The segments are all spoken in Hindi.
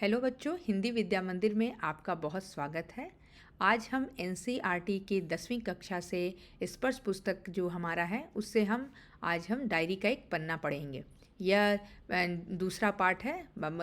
हेलो बच्चों, हिंदी विद्या मंदिर में आपका बहुत स्वागत है। आज हम एनसीईआरटी की 10वीं कक्षा से स्पर्श पुस्तक जो हमारा है उससे आज हम डायरी का एक पन्ना पढ़ेंगे। यह दूसरा पार्ट है।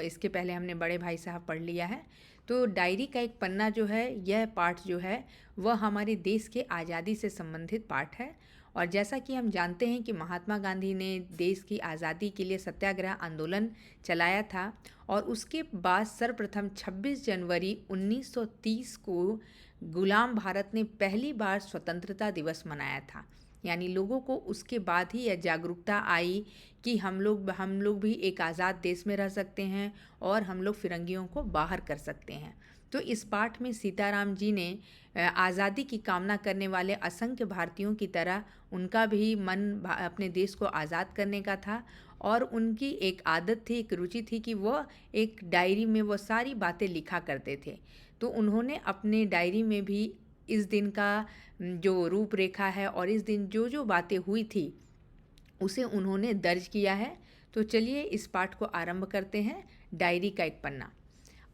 इसके पहले हमने बड़े भाई साहब पढ़ लिया है। तो डायरी का एक पन्ना जो है, यह पार्ट जो है वह हमारे देश के आज़ादी से संबंधित पार्ट है। और जैसा कि हम जानते हैं कि महात्मा गांधी ने देश की आज़ादी के लिए सत्याग्रह आंदोलन चलाया था और उसके बाद सर्वप्रथम 26 जनवरी 1930 को गुलाम भारत ने पहली बार स्वतंत्रता दिवस मनाया था। यानी लोगों को उसके बाद ही यह जागरूकता आई कि हम लोग भी एक आज़ाद देश में रह सकते हैं और हम लोग फिरंगियों को बाहर कर सकते हैं। तो इस पाठ में सीताराम जी ने आज़ादी की कामना करने वाले असंख्य भारतीयों की तरह उनका भी मन अपने देश को आज़ाद करने का था। और उनकी एक आदत थी, एक रुचि थी कि वह एक डायरी में वो सारी बातें लिखा करते थे। तो उन्होंने अपने डायरी में भी इस दिन का जो रूपरेखा है और इस दिन जो जो बातें हुई थी उसे उन्होंने दर्ज किया है। तो चलिए इस पाठ को आरंभ करते हैं। डायरी का एक पन्ना।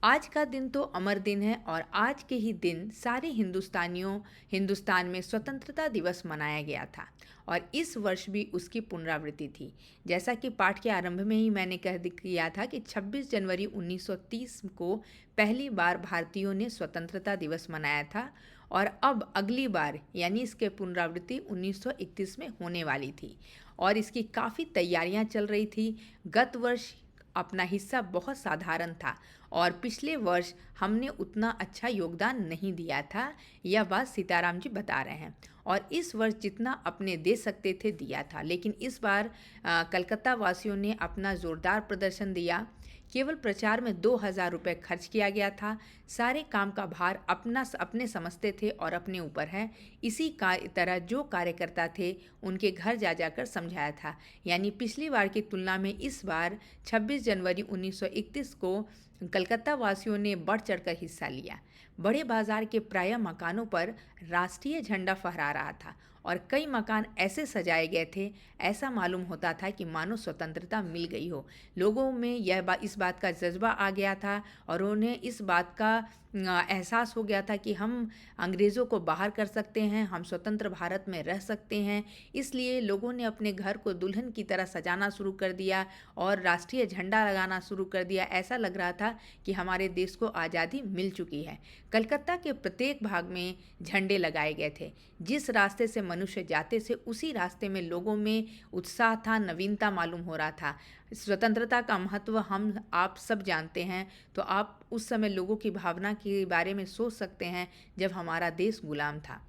आज का दिन तो अमर दिन है और आज के ही दिन सारे हिंदुस्तान में स्वतंत्रता दिवस मनाया गया था और इस वर्ष भी उसकी पुनरावृत्ति थी। जैसा कि पाठ के आरंभ में ही मैंने कह किया था कि 26 जनवरी 1930 को पहली बार भारतीयों ने स्वतंत्रता दिवस मनाया था और अब अगली बार यानी इसके पुनरावृत्ति 1931 में होने वाली थी और इसकी काफ़ी तैयारियां चल रही थी। गत वर्ष अपना हिस्सा बहुत साधारण था और पिछले वर्ष हमने उतना अच्छा योगदान नहीं दिया था। यह बात सीताराम जी बता रहे हैं। और इस वर्ष जितना अपने दे सकते थे दिया था, लेकिन इस बार कलकत्ता वासियों ने अपना ज़ोरदार प्रदर्शन दिया। केवल प्रचार में 2,000 रुपये खर्च किया गया था। सारे काम का भार अपने समझते थे और अपने ऊपर है। इसी तरह जो कार्यकर्ता थे उनके घर जा जाकर समझाया था। यानी पिछली बार की तुलना में इस बार 26 जनवरी 1931 को कलकत्ता वासियों ने बढ़ चढ़कर हिस्सा लिया। बड़े बाजार के प्रायः मकानों पर राष्ट्रीय झंडा फहरा रहा था और कई मकान ऐसे सजाए गए थे, ऐसा मालूम होता था कि मानो स्वतंत्रता मिल गई हो। लोगों में इस बात का जज्बा आ गया था और उन्हें इस बात का एहसास हो गया था कि हम अंग्रेज़ों को बाहर कर सकते हैं, हम स्वतंत्र भारत में रह सकते हैं। इसलिए लोगों ने अपने घर को दुल्हन की तरह सजाना शुरू कर दिया और राष्ट्रीय झंडा लगाना शुरू कर दिया। ऐसा लग रहा था कि हमारे देश को आज़ादी मिल चुकी है। कलकत्ता के प्रत्येक भाग में झंडे लगाए गए थे। जिस रास्ते से मनुष्य जाते थे उसी रास्ते में लोगों में उत्साह था, नवीनता मालूम हो रहा था। स्वतंत्रता का महत्व हम आप सब जानते हैं। तो आप उस समय लोगों की भावना के बारे में सोच सकते हैं जब हमारा देश गुलाम था।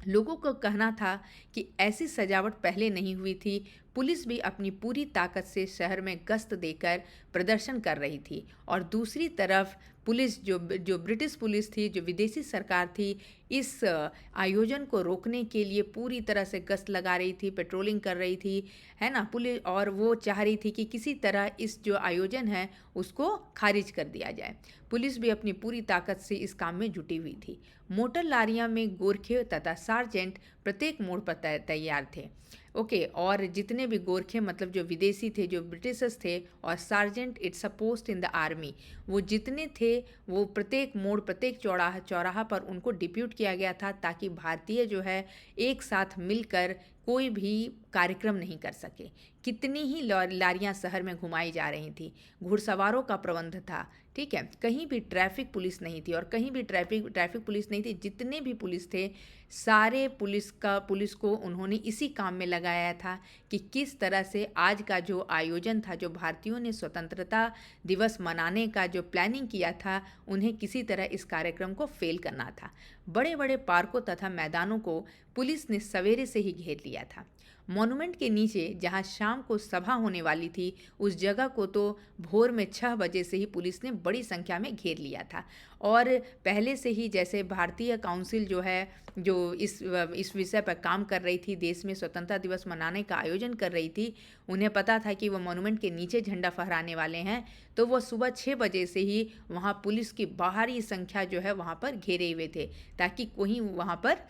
लोगों को कहना था कि ऐसी सजावट पहले नहीं हुई थी। पुलिस भी अपनी पूरी ताकत से शहर में गश्त देकर प्रदर्शन कर रही थी और दूसरी तरफ पुलिस जो ब्रिटिश पुलिस थी, जो विदेशी सरकार थी, इस आयोजन को रोकने के लिए पूरी तरह से गश्त लगा रही थी, पेट्रोलिंग कर रही थी, है ना पुलिस। और वो चाह रही थी कि किसी तरह इस जो आयोजन है उसको खारिज कर दिया जाए। पुलिस भी अपनी पूरी ताकत से इस काम में जुटी हुई थी। मोटर लारियां में गोरखे तथा सार्जेंट प्रत्येक मोड़ पर तैयार थे। ओके, और जितने भी गोरखे मतलब जो विदेशी थे, जो ब्रिटिशर्स थे, और sergeant it's a post in the army, वो जितने थे वो प्रत्येक मोड़, प्रत्येक चौराहा पर उनको डिप्यूट किया गया था ताकि भारतीय जो है एक साथ मिलकर कोई भी कार्यक्रम नहीं कर सके। कितनी ही लारियां शहर में घुमाई जा रही थी। घुड़सवारों का प्रबंध था, ठीक है। कहीं भी ट्रैफिक पुलिस नहीं थी और कहीं भी ट्रैफिक पुलिस नहीं थी। जितने भी पुलिस थे सारे पुलिस को उन्होंने इसी काम में लगाया था कि किस तरह से आज का जो आयोजन था, जो भारतीयों ने स्वतंत्रता दिवस मनाने का जो प्लानिंग किया था, उन्हें किसी तरह इस कार्यक्रम को फेल करना था। बड़े बड़े पार्कों तथा मैदानों को पुलिस ने सवेरे से ही घेर लिया था। मॉन्यूमेंट के नीचे जहां शाम को सभा होने वाली थी, उस जगह को तो भोर में 6 बजे से ही पुलिस ने बड़ी संख्या में घेर लिया था। और पहले से ही जैसे भारतीय काउंसिल जो है, जो इस विषय पर काम कर रही थी, देश में स्वतंत्रता दिवस मनाने का आयोजन कर रही थी, उन्हें पता था कि वह मॉन्यूमेंट के नीचे झंडा फहराने वाले हैं। तो वह सुबह 6 बजे से ही वहाँ पुलिस की बाहरी संख्या जो है वहाँ पर घेरे हुए थे ताकि कोई वहाँ पर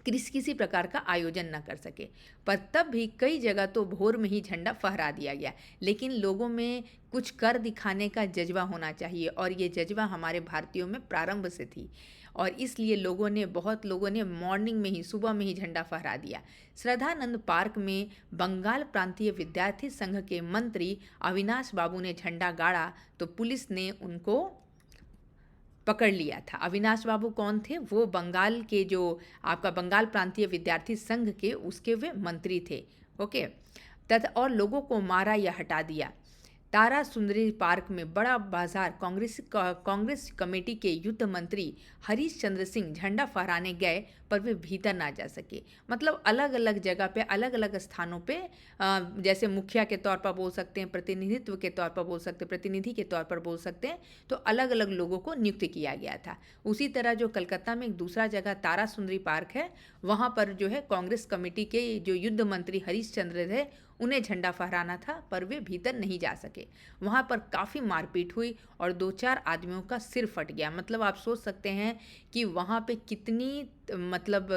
किसी प्रकार का आयोजन न कर सके। पर तब भी कई जगह तो भोर में ही झंडा फहरा दिया गया। लेकिन लोगों में कुछ कर दिखाने का जज्बा होना चाहिए और ये जज्बा हमारे भारतीयों में प्रारंभ से थी और इसलिए बहुत लोगों ने मॉर्निंग में ही, सुबह में ही झंडा फहरा दिया। श्रद्धानंद पार्क में बंगाल प्रांतीय विद्यार्थी संघ के मंत्री अविनाश बाबू ने झंडा गाड़ा तो पुलिस ने उनको पकड़ लिया था। अविनाश बाबू कौन थे? वो बंगाल के जो आपका बंगाल प्रांतीय विद्यार्थी संघ के उसके वे मंत्री थे। ओके, तथा और लोगों को मारा या हटा दिया। तारा सुंदरी पार्क में बड़ा बाजार कांग्रेस कमेटी के युद्ध मंत्री हरीश चंद्र सिंह झंडा फहराने गए पर वे भीतर ना जा सके। मतलब अलग अलग जगह पे, अलग अलग स्थानों पे जैसे मुखिया के तौर पर बोल सकते हैं, प्रतिनिधित्व के तौर पर बोल सकते हैं, प्रतिनिधि के तौर पर बोल सकते हैं, तो अलग अलग लोगों को नियुक्त किया गया था। उसी तरह जो कलकत्ता में एक दूसरा जगह तारा सुंदरी पार्क है, वहाँ पर जो है कांग्रेस कमेटी के जो युद्ध मंत्री हरीश चंद्र थे, उन्हें झंडा फहराना था पर वे भीतर नहीं जा सके। वहाँ पर काफ़ी मारपीट हुई और 2-4 आदमियों का सिर फट गया। मतलब आप सोच सकते हैं कि वहाँ पे कितनी मतलब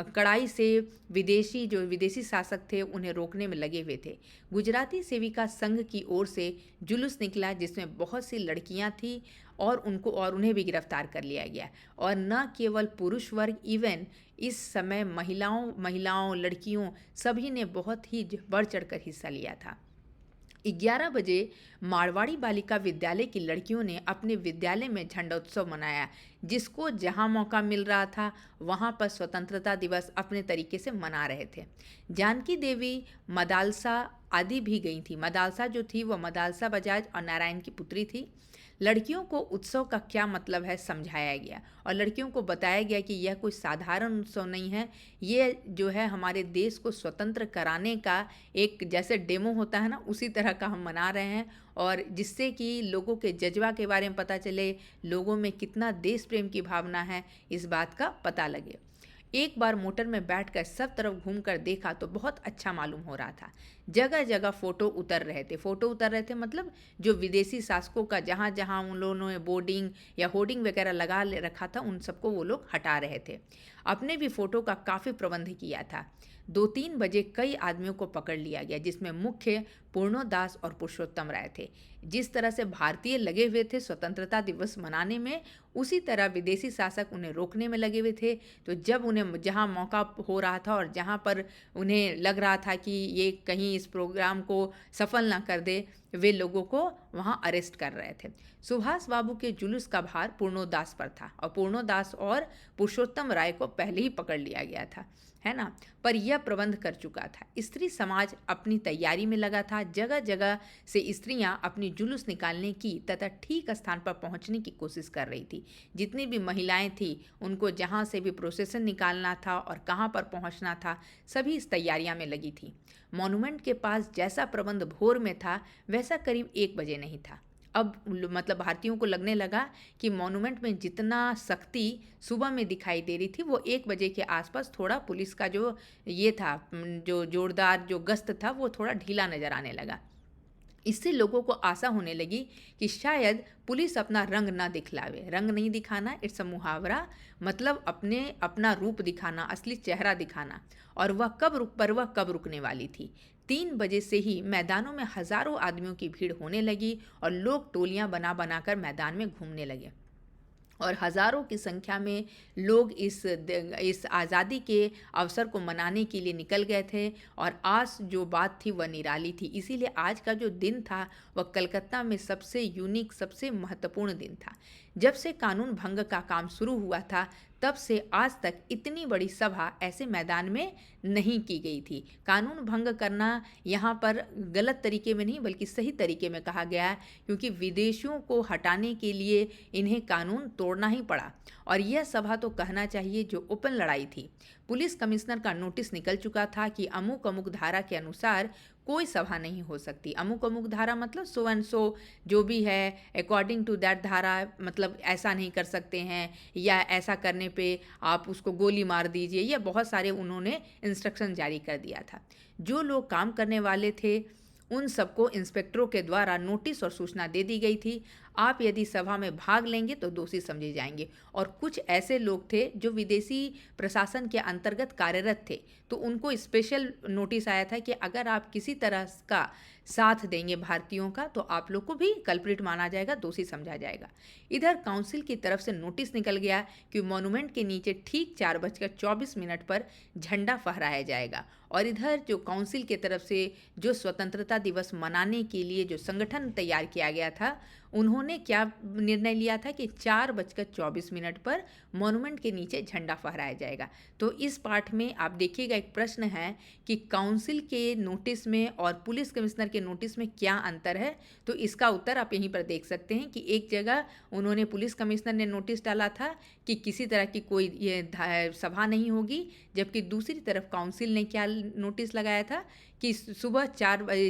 कड़ाई से जो विदेशी शासक थे उन्हें रोकने में लगे हुए थे। गुजराती सेविका संघ की ओर से जुलूस निकला जिसमें बहुत सी लड़कियाँ थीं और उन्हें भी गिरफ्तार कर लिया गया। और न केवल पुरुष वर्ग, इवन इस समय महिलाओं लड़कियों सभी ने बहुत ही बढ़ चढ़कर हिस्सा लिया था। 11 बजे मारवाड़ी बालिका विद्यालय की लड़कियों ने अपने विद्यालय में झंडोत्सव मनाया, जिसको जहां मौका मिल रहा था वहां पर स्वतंत्रता दिवस अपने तरीके से मना रहे थे। जानकी देवी मदालसा आदि भी गई थी। मदालसा जो थी वो मदालसा बजाज और नारायण की पुत्री थी। लड़कियों को उत्सव का क्या मतलब है समझाया गया और लड़कियों को बताया गया कि यह कोई साधारण उत्सव नहीं है, ये जो है हमारे देश को स्वतंत्र कराने का एक जैसे डेमो होता है ना, उसी तरह का हम मना रहे हैं और जिससे कि लोगों के जज्बा के बारे में पता चले, लोगों में कितना देश प्रेम की भावना है इस बात का पता लगे। एक बार मोटर में बैठकर सब तरफ घूमकर देखा तो बहुत अच्छा मालूम हो रहा था। जगह जगह फोटो उतर रहे थे मतलब जो विदेशी शासकों का जहाँ जहाँ उन लोगों ने बोर्डिंग या होर्डिंग वगैरह लगा रखा था उन सबको वो लोग हटा रहे थे। अपने भी फोटो का काफ़ी प्रबंध किया था। 2-3 बजे कई आदमियों को पकड़ लिया गया जिसमें मुख्य पूर्णोदास और पुरुषोत्तम राय थे। जिस तरह से भारतीय लगे हुए थे स्वतंत्रता दिवस मनाने में, उसी तरह विदेशी शासक उन्हें रोकने में लगे हुए थे। तो जब उन्हें जहां मौका हो रहा था और जहां पर उन्हें लग रहा था कि ये कहीं इस प्रोग्राम को सफल ना कर दे, वे लोगों को वहां अरेस्ट कर रहे थे। सुभाष बाबू के जुलूस का भार पूर्णोदास पर था और पूर्णोदास और पुरुषोत्तम राय को पहले ही पकड़ लिया गया था, है ना। पर यह प्रबंध कर चुका था। स्त्री समाज अपनी तैयारी में लगा था। जगह जगह से स्त्रियां अपनी जुलूस निकालने की तथा ठीक स्थान पर पहुंचने की कोशिश कर रही थी। जितनी भी महिलाएं थी उनको जहां से भी प्रोसेसन निकालना था और कहां पर पहुंचना था, सभी इस तैयारियां में लगी थी। मॉन्यूमेंट के पास जैसा प्रबंध भोर में था वैसा करीब 1 बजे नहीं था। अब मतलब भारतीयों को लगने लगा कि मॉन्यूमेंट में जितना सख्ती सुबह में दिखाई दे रही थी वो 1 बजे के आसपास थोड़ा पुलिस का जो ये था, जो जोरदार जो गश्त था वो थोड़ा ढीला नजर आने लगा। इससे लोगों को आशा होने लगी कि शायद पुलिस अपना रंग ना दिखलावे। रंग नहीं दिखाना, इट्स अ मुहावरा, मतलब अपना रूप दिखाना, असली चेहरा दिखाना। और वह कब रुकने वाली थी। 3 बजे से ही मैदानों में हजारों आदमियों की भीड़ होने लगी और लोग टोलियां बना बनाकर मैदान में घूमने लगे और हजारों की संख्या में लोग इस आज़ादी के अवसर को मनाने के लिए निकल गए थे। और आज जो बात थी वह निराली थी। इसीलिए आज का जो दिन था वह कलकत्ता में सबसे यूनिक, सबसे महत्वपूर्ण दिन था। जब से कानून भंग का काम शुरू हुआ था तब से आज तक इतनी बड़ी सभा ऐसे मैदान में नहीं की गई थी। कानून भंग करना यहाँ पर गलत तरीके में नहीं बल्कि सही तरीके में कहा गया है, क्योंकि विदेशियों को हटाने के लिए इन्हें कानून तोड़ना ही पड़ा। और यह सभा तो कहना चाहिए जो ओपन लड़ाई थी। पुलिस कमिश्नर का नोटिस निकल चुका था कि अमुक अमुक धारा के अनुसार कोई सभा नहीं हो सकती। अमुक अमुक धारा मतलब सो एंड सो जो भी है, अकॉर्डिंग टू दैट धारा, मतलब ऐसा नहीं कर सकते हैं या ऐसा करने पे आप उसको गोली मार दीजिए, या बहुत सारे उन्होंने इंस्ट्रक्शन जारी कर दिया था। जो लोग काम करने वाले थे उन सबको इंस्पेक्टरों के द्वारा नोटिस और सूचना दे दी गई थी। आप यदि सभा में भाग लेंगे तो दोषी समझे जाएंगे। और कुछ ऐसे लोग थे जो विदेशी प्रशासन के अंतर्गत कार्यरत थे, तो उनको स्पेशल नोटिस आया था कि अगर आप किसी तरह का साथ देंगे भारतीयों का तो आप लोग को भी कल्प्रिट माना जाएगा, दोषी समझा जाएगा। इधर काउंसिल की तरफ से नोटिस निकल गया कि मॉन्यूमेंट के नीचे ठीक 4:24 पर झंडा फहराया जाएगा। और इधर जो काउंसिल की तरफ से जो स्वतंत्रता दिवस मनाने के लिए जो संगठन तैयार किया गया था, उन्होंने क्या निर्णय लिया था कि 4:24 पर मॉन्यूमेंट के नीचे झंडा फहराया जाएगा। तो इस पाठ में आप देखिएगा, एक प्रश्न है कि काउंसिल के नोटिस में और पुलिस कमिश्नर के नोटिस में क्या अंतर है। तो इसका उत्तर आप यहीं पर देख सकते हैं कि एक जगह उन्होंने, पुलिस कमिश्नर ने नोटिस डाला था कि किसी तरह की कोई ये सभा नहीं होगी, जबकि दूसरी तरफ काउंसिल ने क्या नोटिस लगाया था कि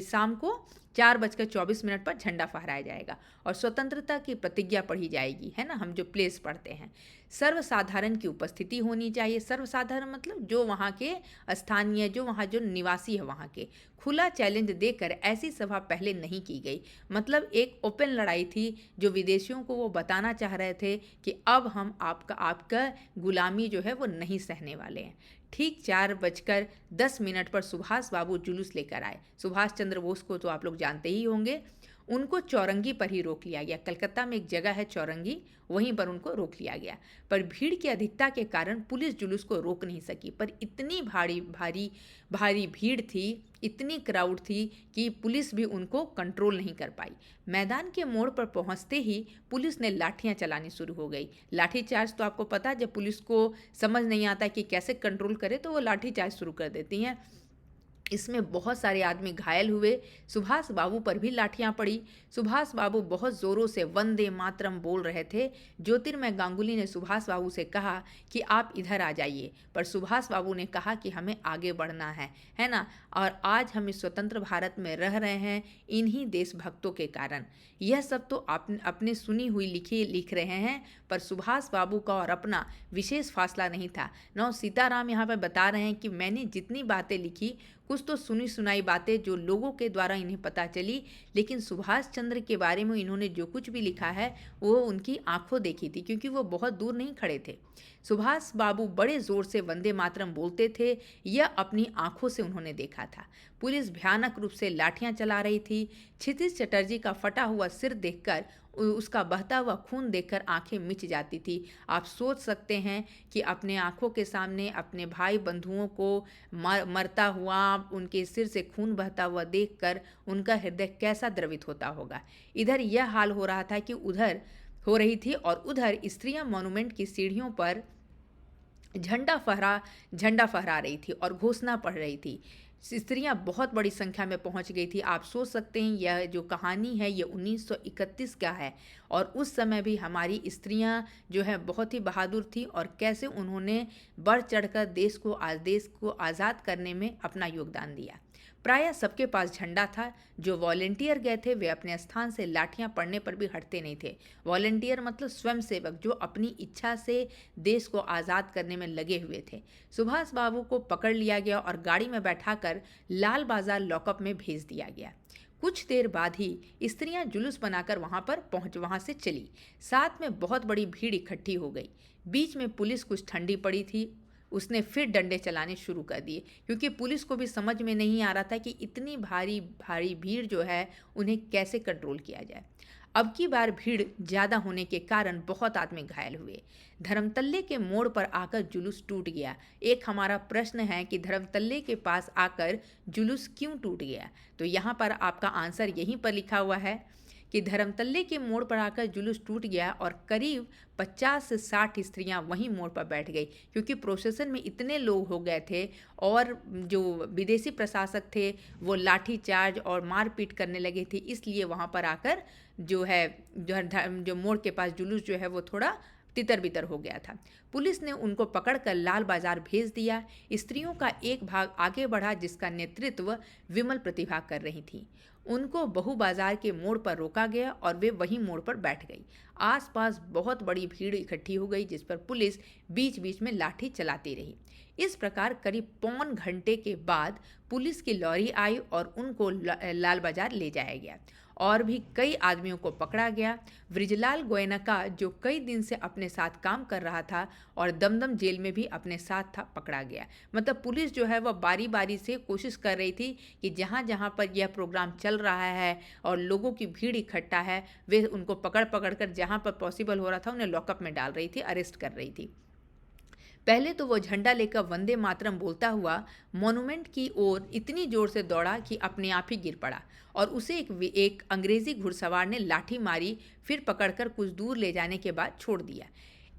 शाम को 4:24 पर झंडा फहराया जाएगा और स्वतंत्रता की प्रतिज्ञा पढ़ी जाएगी, है ना, हम जो प्लेस पढ़ते हैं। सर्वसाधारण की उपस्थिति होनी चाहिए। सर्वसाधारण मतलब जो वहाँ के स्थानीय, जो वहाँ जो निवासी है वहाँ के। खुला चैलेंज देकर ऐसी सभा पहले नहीं की गई। मतलब एक ओपन लड़ाई थी जो विदेशियों को वो बताना चाह रहे थे कि अब हम आपका गुलामी जो है वो नहीं सहने वाले हैं। ठीक 4:10 पर सुभाष बाबू जुलूस लेकर आए। सुभाष चंद्र बोस को तो आप लोग जानते ही होंगे। उनको चौरंगी पर ही रोक लिया गया। कलकत्ता में एक जगह है चौरंगी, वहीं पर उनको रोक लिया गया। पर भीड़ की अधिकता के कारण पुलिस जुलूस को रोक नहीं सकी। पर इतनी भारी भीड़ थी, इतनी क्राउड थी कि पुलिस भी उनको कंट्रोल नहीं कर पाई। मैदान के मोड़ पर पहुंचते ही पुलिस ने लाठियां चलानी शुरू हो गई। लाठीचार्ज तो आपको पता है, जब पुलिस को समझ नहीं आता कि कैसे कंट्रोल करे तो वो लाठीचार्ज शुरू कर देती हैं। इसमें बहुत सारे आदमी घायल हुए। सुभाष बाबू पर भी लाठियां पड़ी। सुभाष बाबू बहुत ज़ोरों से वंदे मातरम बोल रहे थे। ज्योतिर्मय गांगुली ने सुभाष बाबू से कहा कि आप इधर आ जाइए, पर सुभाष बाबू ने कहा कि हमें आगे बढ़ना है ना, और आज हम इस स्वतंत्र भारत में रह रहे हैं इन्हीं देशभक्तों के कारण। यह सब तो आप अपने सुनी हुई लिख रहे हैं, पर सुभाष बाबू का और अपना विशेष फासला नहीं था। नौ सीताराम यहाँ पर बता रहे हैं कि मैंने जितनी बातें लिखी, कुछ तो सुनी सुनाई बातें जो लोगों के द्वारा इन्हें पता चली, लेकिन सुभाष चंद्र के बारे में इन्होंने जो कुछ भी लिखा है वो उनकी आंखों देखी थी, क्योंकि वो बहुत दूर नहीं खड़े थे। सुभाष बाबू बड़े जोर से वंदे मातरम बोलते थे, यह अपनी आंखों से उन्होंने देखा था। पुलिस भयानक रूप से लाठियां चला रही थी। क्षितिज चटर्जी का फटा हुआ सिर देखकर, उसका बहता हुआ खून देखकर आंखें मिच जाती थी। आप सोच सकते हैं कि अपने आंखों के सामने अपने भाई बंधुओं को मरता हुआ, उनके सिर से खून बहता हुआ देखकर उनका हृदय कैसा द्रवित होता होगा। इधर यह हाल हो रहा था कि उधर हो रही थी, और उधर स्त्रियां मॉन्यूमेंट की सीढ़ियों पर झंडा फहरा रही थी और घोषणा पढ़ रही थी। स्त्रियां बहुत बड़ी संख्या में पहुंच गई थी। आप सोच सकते हैं यह जो कहानी है ये 1931 का है, और उस समय भी हमारी स्त्रियां जो है बहुत ही बहादुर थी, और कैसे उन्होंने बढ़ चढ़कर देश को आज़ाद करने में अपना योगदान दिया। प्रायः सबके पास झंडा था। जो वॉलेंटियर गए थे वे अपने स्थान से लाठियां पड़ने पर भी हटते नहीं थे। वॉलेंटियर मतलब स्वयंसेवक, जो अपनी इच्छा से देश को आज़ाद करने में लगे हुए थे। सुभाष बाबू को पकड़ लिया गया और गाड़ी में बैठाकर लाल बाजार लॉकअप में भेज दिया गया। कुछ देर बाद ही स्त्रियां जुलूस बनाकर वहां से चली। साथ में बहुत बड़ी भीड़ इकट्ठी हो गई। बीच में पुलिस कुछ ठंडी पड़ी थी, उसने फिर डंडे चलाने शुरू कर दिए, क्योंकि पुलिस को भी समझ में नहीं आ रहा था कि इतनी भारी भीड़ जो है उन्हें कैसे कंट्रोल किया जाए। अब की बार भीड़ ज़्यादा होने के कारण बहुत आदमी घायल हुए। धर्मतल्ले के मोड़ पर आकर जुलूस टूट गया। एक हमारा प्रश्न है कि धर्मतल्ले के पास आकर जुलूस क्यों टूट गया, तो यहाँ पर आपका आंसर यहीं पर लिखा हुआ है कि धर्मतल्ले के मोड़ पर आकर जुलूस टूट गया और करीब 50 से 60 स्त्रियां वहीं मोड़ पर बैठ गई, क्योंकि प्रोसेसन में इतने लोग हो गए थे और जो विदेशी प्रशासक थे वो लाठीचार्ज और मारपीट करने लगे थे। इसलिए वहां पर आकर जो मोड़ के पास जुलूस जो है वो थोड़ा तितर-बितर हो गया था। पुलिस ने उनको पकड़कर लाल बाजार भेज दिया। स्त्रियों का एक भाग आगे बढ़ा जिसका नेतृत्व विमल प्रतिभा कर रही थी। उनको बहु बाजार के मोड़ पर रोका गया और वे वहीं मोड़ पर बैठ गई। आसपास बहुत बड़ी भीड़ इकट्ठी हो गई जिस पर पुलिस बीच बीच में लाठी चलाती रही। इस प्रकार करीब पौन घंटे के बाद पुलिस की लॉरी आई और उनको लाल बाजार ले जाया गया और भी कई आदमियों को पकड़ा गया। बृजलाल गोयनका जो कई दिन से अपने साथ काम कर रहा था और दमदम जेल में भी अपने साथ था, पकड़ा गया। मतलब पुलिस जो है वह बारी बारी से कोशिश कर रही थी कि जहाँ जहाँ पर यह प्रोग्राम चल रहा है और लोगों की भीड़ इकट्ठा है, वे उनको पकड़ पकड़ कर जहाँ पर पॉसिबल हो रहा था उन्हें लॉकअप में डाल रही थी, अरेस्ट कर रही थी। पहले तो वो झंडा लेकर वंदे मातरम बोलता हुआ मॉन्यूमेंट की ओर इतनी जोर से दौड़ा कि अपने आप ही गिर पड़ा और उसे एक अंग्रेजी घुड़सवार ने लाठी मारी, फिर पकड़कर कुछ दूर ले जाने के बाद छोड़ दिया।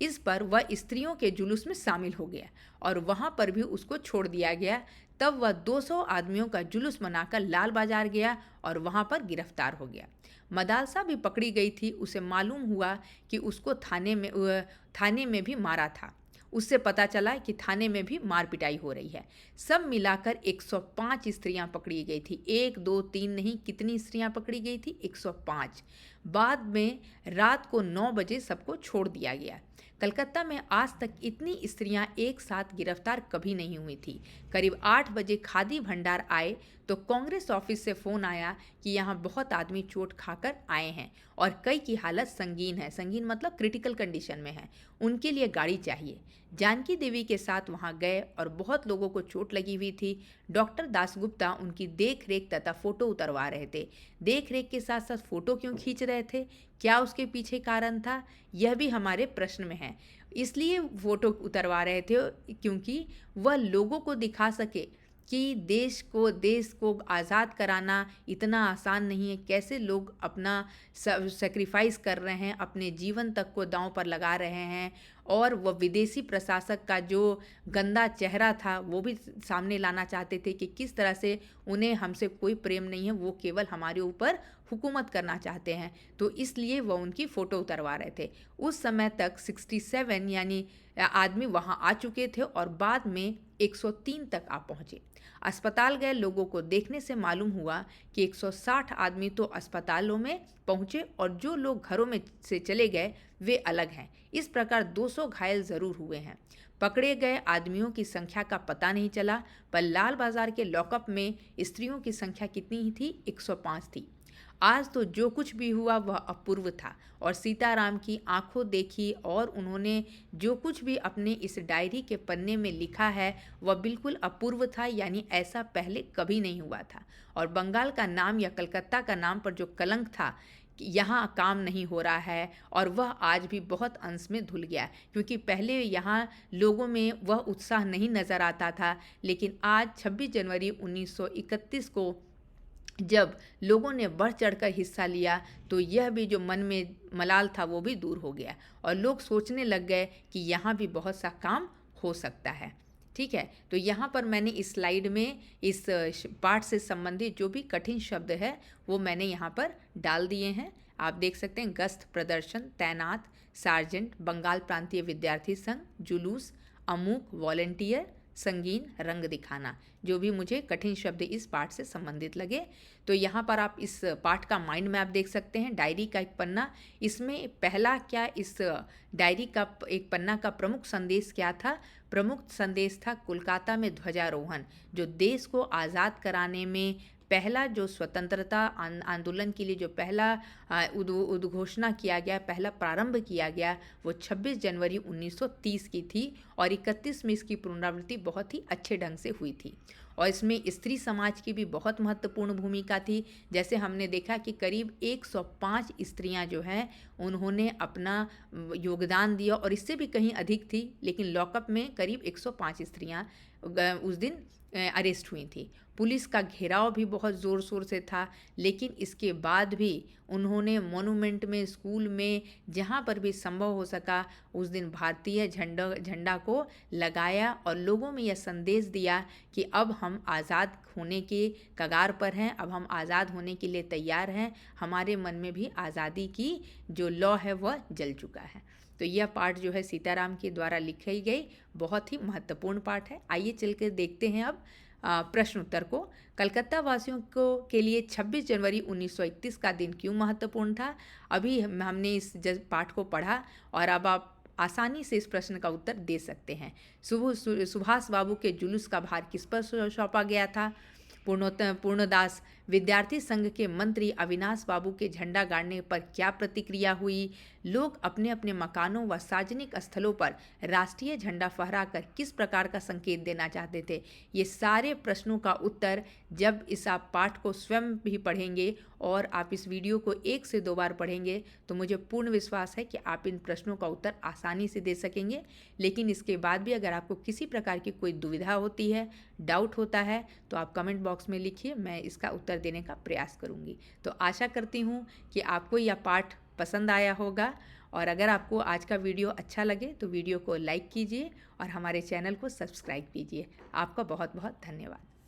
इस पर वह स्त्रियों के जुलूस में शामिल हो गया और वहां पर भी उसको छोड़ दिया गया। तब वह 200 आदमियों का जुलूस मनाकर लाल बाजार गया और वहां पर गिरफ्तार हो गया। मदालसा भी पकड़ी गई थी। उसे मालूम हुआ कि उसको थाने में भी मारा था। उससे पता चला कि थाने में भी मार पिटाई हो रही है। सब मिलाकर 105 स्त्रियां पकड़ी गई थी। 1, 2, 3 नहीं, कितनी स्त्रियां पकड़ी गई थी? 105। बाद में रात को 9 बजे सबको छोड़ दिया गया। कलकत्ता में आज तक इतनी स्त्रियां एक साथ गिरफ्तार कभी नहीं हुई थी। करीब 8 बजे खादी भंडार आए तो कांग्रेस ऑफिस से फ़ोन आया कि यहाँ बहुत आदमी चोट खाकर आए हैं और कई की हालत संगीन है। संगीन मतलब क्रिटिकल कंडीशन में है। उनके लिए गाड़ी चाहिए। जानकी देवी के साथ वहाँ गए और बहुत लोगों को चोट लगी हुई थी। डॉक्टर दासगुप्ता उनकी देख रेख तथा फ़ोटो उतरवा रहे थे। देख रेख के साथ साथ फ़ोटो क्यों खींच रहे थे? क्या उसके पीछे कारण था? यह भी हमारे प्रश्न में है। इसलिए फ़ोटो उतरवा रहे थे क्योंकि वह लोगों को दिखा सके कि देश को आज़ाद कराना इतना आसान नहीं है। कैसे लोग अपना सेक्रीफाइस कर रहे हैं, अपने जीवन तक को दांव पर लगा रहे हैं और वह विदेशी प्रशासक का जो गंदा चेहरा था वो भी सामने लाना चाहते थे कि किस तरह से उन्हें हमसे कोई प्रेम नहीं है, वो केवल हमारे ऊपर हुकूमत करना चाहते हैं। तो इसलिए वह उनकी फ़ोटो उतरवा रहे थे। उस समय तक 67 यानी आदमी वहां आ चुके थे और बाद में 103 तक आ पहुंचे। अस्पताल गए लोगों को देखने से मालूम हुआ कि 160 आदमी तो अस्पतालों में पहुंचे और जो लोग घरों में से चले गए वे अलग हैं। इस प्रकार 200 घायल ज़रूर हुए हैं। पकड़े गए आदमियों की संख्या का पता नहीं चला, पर लाल बाजार के लॉकअप में स्त्रियों की संख्या कितनी ही थी? 105 थी। आज तो जो कुछ भी हुआ वह अपूर्व था और सीताराम की आंखों देखी और उन्होंने जो कुछ भी अपने इस डायरी के पन्ने में लिखा है वह बिल्कुल अपूर्व था, यानी ऐसा पहले कभी नहीं हुआ था। और बंगाल का नाम या कलकत्ता का नाम पर जो कलंक था कि यहाँ काम नहीं हो रहा है, और वह आज भी बहुत अंश में धुल गया, क्योंकि पहले यहाँ लोगों में वह उत्साह नहीं नज़र आता था। लेकिन आज 26 जनवरी 1931 को जब लोगों ने बढ़ चढ़कर हिस्सा लिया तो यह भी जो मन में मलाल था वो भी दूर हो गया और लोग सोचने लग गए कि यहाँ भी बहुत सा काम हो सकता है। ठीक है, तो यहाँ पर मैंने इस स्लाइड में इस पाठ से संबंधित जो भी कठिन शब्द है वो मैंने यहाँ पर डाल दिए हैं। आप देख सकते हैं गश्त, प्रदर्शन, तैनात, सार्जेंट, बंगाल प्रांतीय विद्यार्थी संघ, जुलूस, अमूक, वॉलंटियर, संगीन, रंग दिखाना, जो भी मुझे कठिन शब्द इस पाठ से संबंधित लगे। तो यहाँ पर आप इस पाठ का माइंड मैप देख सकते हैं। डायरी का एक पन्ना, इसमें पहला क्या, इस डायरी का एक पन्ना का प्रमुख संदेश क्या था? प्रमुख संदेश था कोलकाता में ध्वजारोहण, जो देश को आज़ाद कराने में पहला जो स्वतंत्रता आंदोलन के लिए जो पहला उद्घोषणा किया गया, पहला प्रारंभ किया गया, वो 26 जनवरी 1930 की थी और 31 में इसकी पुनरावृत्ति बहुत ही अच्छे ढंग से हुई थी। और इसमें स्त्री समाज की भी बहुत महत्वपूर्ण भूमिका थी। जैसे हमने देखा कि करीब 105 स्त्रियां जो हैं उन्होंने अपना योगदान दिया और इससे भी कहीं अधिक थी, लेकिन लॉकअप में करीब 105 स्त्रियां उस दिन अरेस्ट हुई थी। पुलिस का घेराव भी बहुत ज़ोर शोर से था, लेकिन इसके बाद भी उन्होंने मॉन्यूमेंट में, स्कूल में, जहाँ पर भी संभव हो सका उस दिन भारतीय झंडा को लगाया और लोगों में यह संदेश दिया कि अब हम आज़ाद होने के कगार पर हैं, अब हम आज़ाद होने के लिए तैयार हैं, हमारे मन में भी आज़ादी की जो लौ है वह जल चुका है। तो यह पाठ जो है सीताराम के द्वारा लिखी गई बहुत ही महत्वपूर्ण पाठ है। आइए चल कर देखते हैं अब प्रश्न उत्तर को। कलकत्ता वासियों को के लिए 26 जनवरी 1931 का दिन क्यों महत्वपूर्ण था? अभी हमने इस पाठ को पढ़ा और अब आप आसानी से इस प्रश्न का उत्तर दे सकते हैं। सुभाष बाबू के जुलूस का भार किस पर सौंपा गया था? पूर्णदास विद्यार्थी संघ के मंत्री अविनाश बाबू के झंडा गाड़ने पर क्या प्रतिक्रिया हुई? लोग अपने अपने मकानों व सार्वजनिक स्थलों पर राष्ट्रीय झंडा फहराकर किस प्रकार का संकेत देना चाहते थे? ये सारे प्रश्नों का उत्तर जब इस आप पाठ को स्वयं भी पढ़ेंगे और आप इस वीडियो को 1 से 2 बार पढ़ेंगे तो मुझे पूर्ण विश्वास है कि आप इन प्रश्नों का उत्तर आसानी से दे सकेंगे। लेकिन इसके बाद भी अगर आपको किसी प्रकार की कोई दुविधा होती है, डाउट होता है, तो आप कमेंट बॉक्स में लिखिए, मैं इसका उत्तर देने का प्रयास करूंगी। तो आशा करती हूँ कि आपको यह पाठ पसंद आया होगा और अगर आपको आज का वीडियो अच्छा लगे तो वीडियो को लाइक कीजिए और हमारे चैनल को सब्सक्राइब कीजिए। आपका बहुत बहुत धन्यवाद।